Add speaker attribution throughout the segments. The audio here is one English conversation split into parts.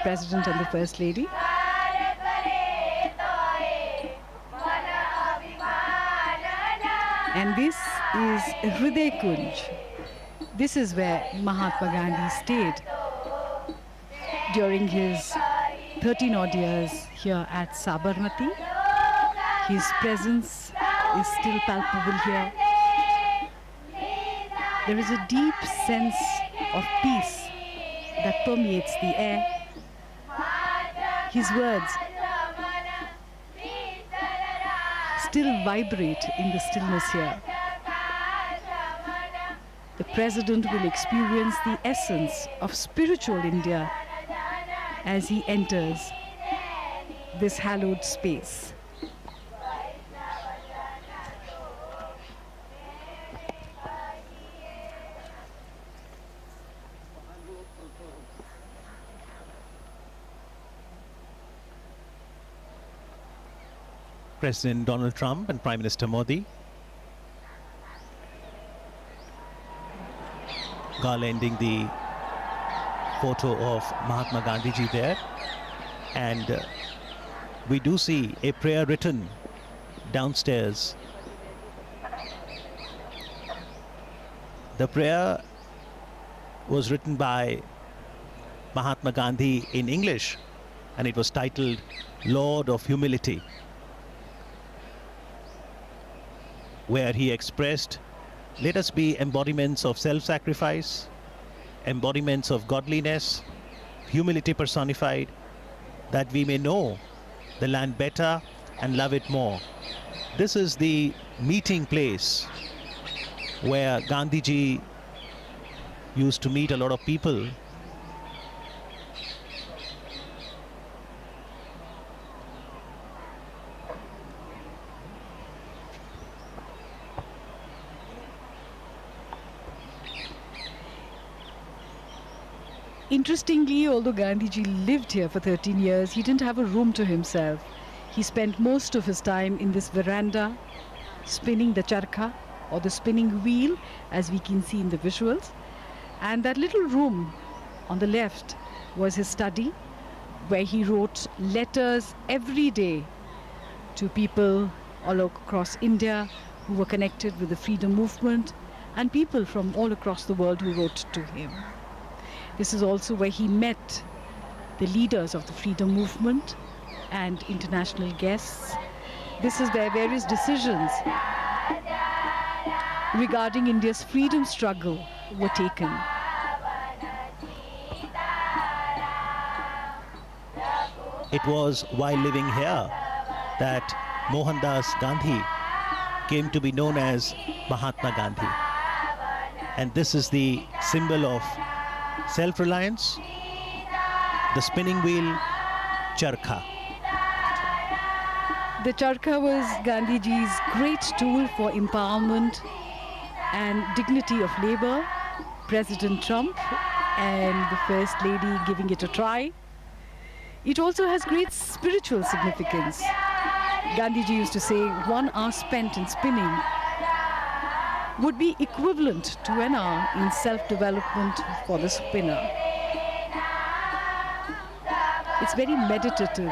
Speaker 1: President and the First Lady. And this is Hriday Kunj. This is where Mahatma Gandhi stayed during his 13 odd years here at Sabarmati. His presence is still palpable here. There is a deep sense of peace that permeates the air. His words still vibrate in the stillness here. The President will experience the essence of spiritual India as he enters this hallowed space.
Speaker 2: President Donald Trump and Prime Minister Modi garlanding the photo of Mahatma Gandhi ji there, and we do see a prayer written downstairs. The prayer was written by Mahatma Gandhi in English, and it was titled Lord of Humility, where he expressed, let us be embodiments of self-sacrifice, embodiments of godliness, humility personified, that we may know the land better and love it more. This is the meeting place where Gandhiji used to meet a lot of people.
Speaker 1: Interestingly, although Gandhiji lived here for 13 years, he didn't have a room to himself. He spent most of his time in this veranda, spinning the charkha, or the spinning wheel, as we can see in the visuals. And that little room on the left was his study, where he wrote letters every day to people all across India who were connected with the freedom movement, and people from all across the world who wrote to him. This is also where he met the leaders of the freedom movement and international guests. This is where various decisions regarding India's freedom struggle were taken.
Speaker 2: It was while living here that Mohandas Gandhi came to be known as Mahatma Gandhi. And this is the symbol of self-reliance, the spinning wheel, charkha.
Speaker 1: The charkha was Gandhiji's great tool for empowerment and dignity of labor. President Trump and the First Lady giving it a try. It also has great spiritual significance. Gandhiji used to say 1 hour spent in spinning would be equivalent to an hour in self-development for the spinner. It's very meditative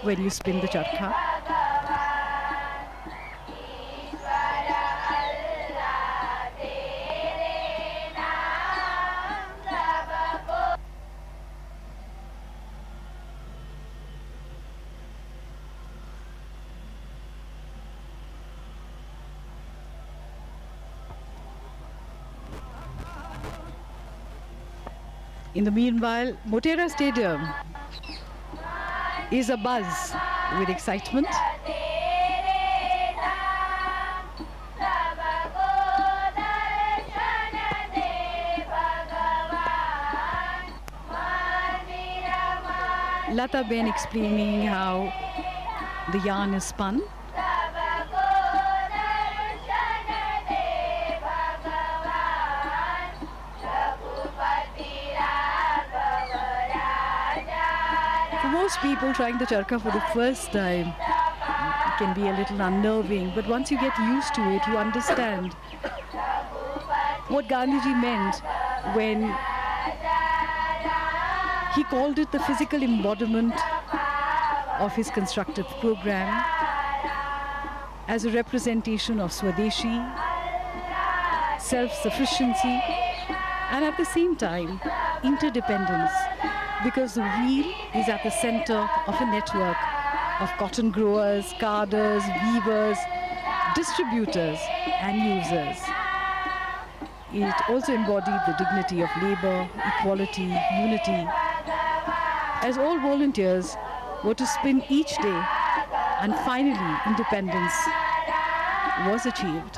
Speaker 1: when you spin the charkha. In the meanwhile, Motera Stadium is abuzz with excitement. Lata Ben explaining how the yarn is spun. For most people, trying the charkha for the first time can be a little unnerving, but once you get used to it, you understand what Gandhiji meant when He called it the physical embodiment of his constructive program as a representation of Swadeshi, self-sufficiency, and at the same time, interdependence, because the wheel is at the center of a network of cotton growers, carders, weavers, distributors, and users. It also embodied the dignity of labor, equality, unity, as all volunteers were to spin each day, and finally independence was achieved.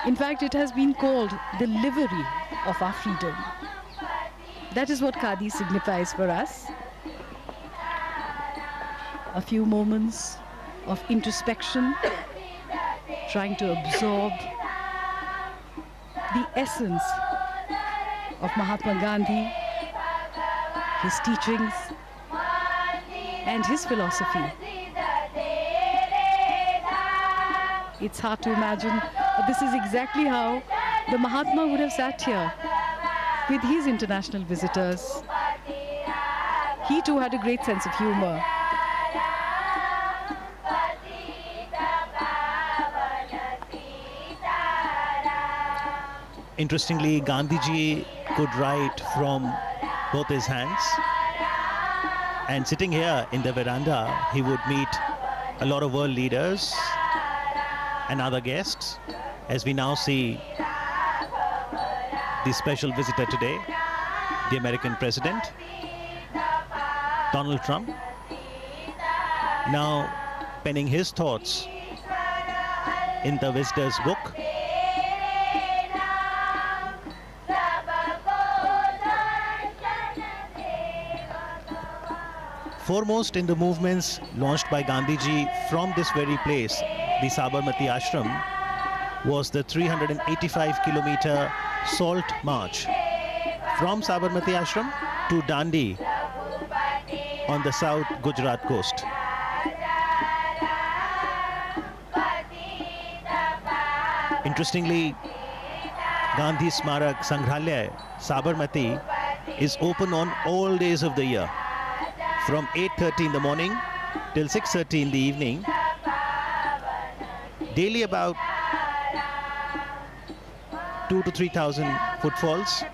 Speaker 1: In fact, it has been called the livery of our freedom. That is what Khadi signifies for us. A few moments of introspection, trying to absorb the essence of Mahatma Gandhi, his teachings, and his philosophy. It's hard to imagine, but this is exactly how the Mahatma would have sat here with his international visitors. He too had a great sense of humor.
Speaker 2: Interestingly, Gandhiji could write from both his hands, and sitting here in the veranda, he would meet a lot of world leaders and other guests, as we now see the special visitor today, the American President, Donald Trump, now penning his thoughts in the visitor's book. Foremost in the movements launched by Gandhiji from this very place, the Sabarmati Ashram, was the 385-kilometer salt march from Sabarmati Ashram to Dandi on the south Gujarat coast. Interestingly, Gandhi Smarak Sangrahalaya, Sabarmati, is open on all days of the year, from 8:30 in the morning till 6:30 in the evening. Daily about 2,000 to 3,000 footfalls,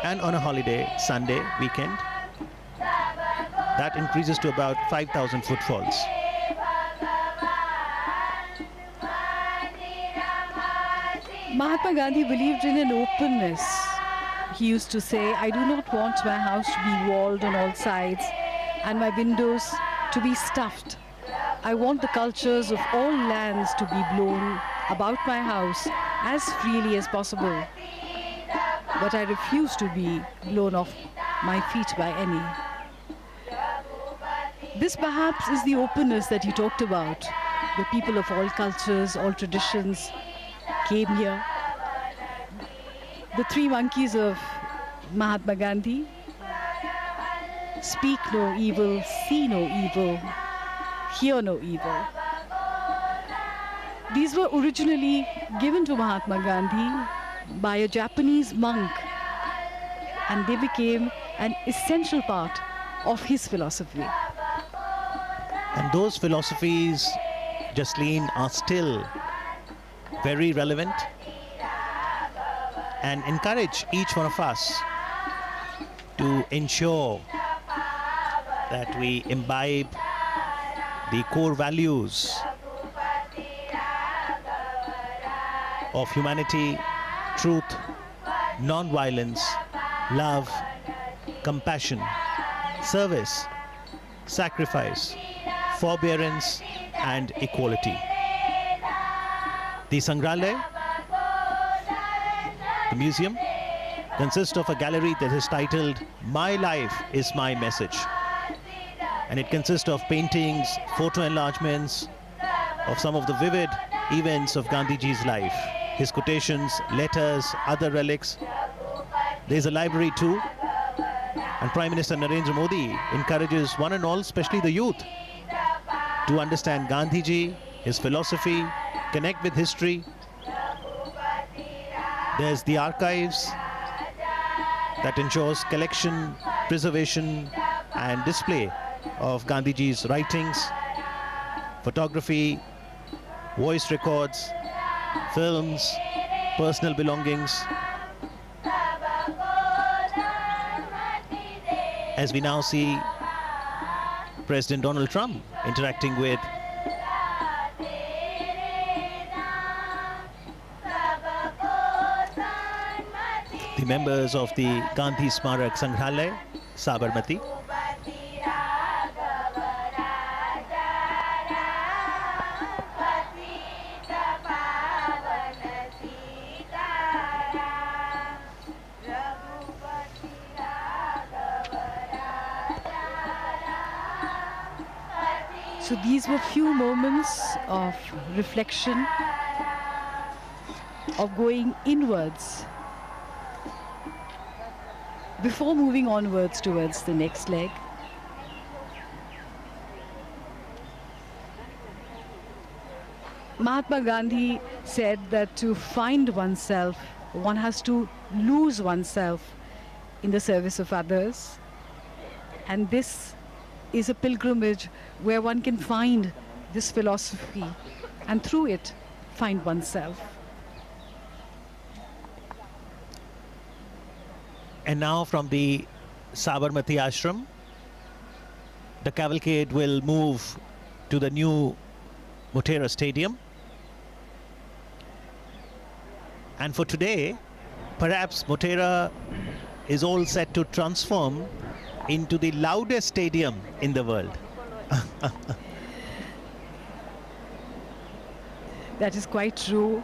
Speaker 2: and on a holiday, Sunday, weekend, that increases to about 5,000 footfalls.
Speaker 1: Mahatma Gandhi believed in an openness. He used to say, I do not want my house to be walled on all sides and my windows to be stuffed. I want the cultures of all lands to be blown about my house as freely as possible. But I refuse to be blown off my feet by any. This perhaps is the openness that he talked about. The people of all cultures, all traditions came here. The three monkeys of Mahatma Gandhi: speak no evil, see no evil, hear no evil. These were originally given to Mahatma Gandhi by a Japanese monk, and they became an essential part of his philosophy.
Speaker 2: And those philosophies, Jasleen, are still very relevant and encourage each one of us to ensure that we imbibe the core values of humanity, truth, non-violence, love, compassion, service, sacrifice, forbearance, and equality. The Sangrahalaya, the museum, consists of a gallery that is titled My Life is My Message. And it consists of paintings, photo enlargements of some of the vivid events of Gandhiji's life, his quotations, letters, other relics. There's a library too. And Prime Minister Narendra Modi encourages one and all, especially the youth, to understand Gandhiji, his philosophy, connect with history. There's the archives that ensures collection, preservation and display of Gandhiji's writings, photography, voice records, films, personal belongings. As we now see President Donald Trump interacting with the members of the Gandhi Smarak Sangrahalaya, Sabarmati.
Speaker 1: So these were few moments of reflection, of going inwards before moving onwards towards the next leg. Mahatma Gandhi said that to find oneself, one has to lose oneself in the service of others. And this is a pilgrimage where one can find this philosophy and through it find oneself.
Speaker 2: And now from the Sabarmati Ashram, the cavalcade will move to the new Motera Stadium. And for today, perhaps Motera is all set to transform into the loudest stadium in the world.
Speaker 1: That is quite true.